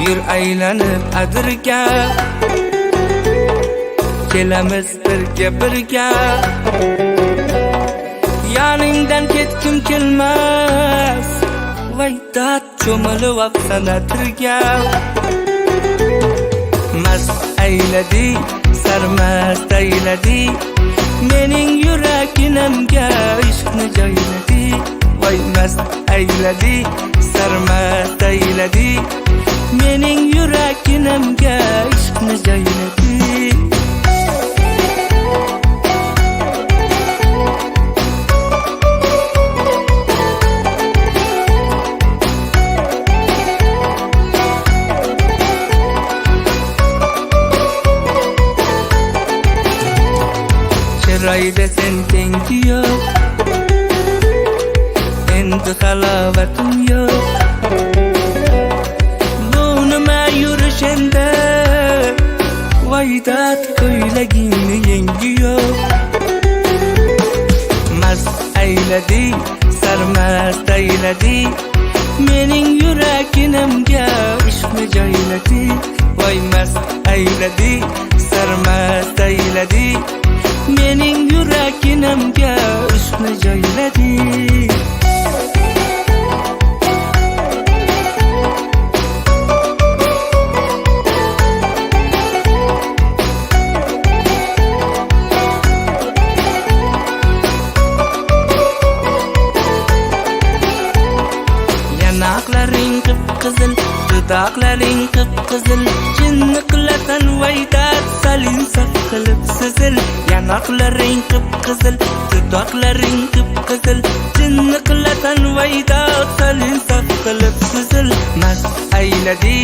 yur aylanib adirga, kelamiz birga yoningdan ketkim kelmas, vaydat cho'milib apsan atirga. Mast ayladi, sarmast ayladi, mening yuraginamga ishqni joyladi. Voy mast ayladi, sarmast ayladi, mening yuraginamga ishqni joyladi. Chiroyda sen tengi yo'q, endi halovatim yo'q. Bu nima yurish endi, vaydat ko'ylagingni yengi yo'q. Mast ayladi, sarmast ayladi, mening yuraginamga ishqni joyladi. Voy mast ayladi, sarmast ayladi, mening yuraginamga ishqni joyladi. Yanaqlaring qip-qizil, dudoqlaring qip-qizil, jinni qilatan vaydat salin saf qilib sizil. Yanaqlaring qip-qizil, dudoqlaring qip-qizil, jinni qilatan vaydat salin saf qilib sizil. Mast ayladi,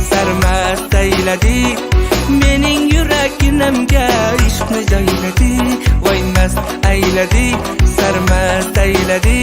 sarmast ayladi, mening yuraginamga ishqni joyladi. Voy mast ayladi, sarmast ayladi,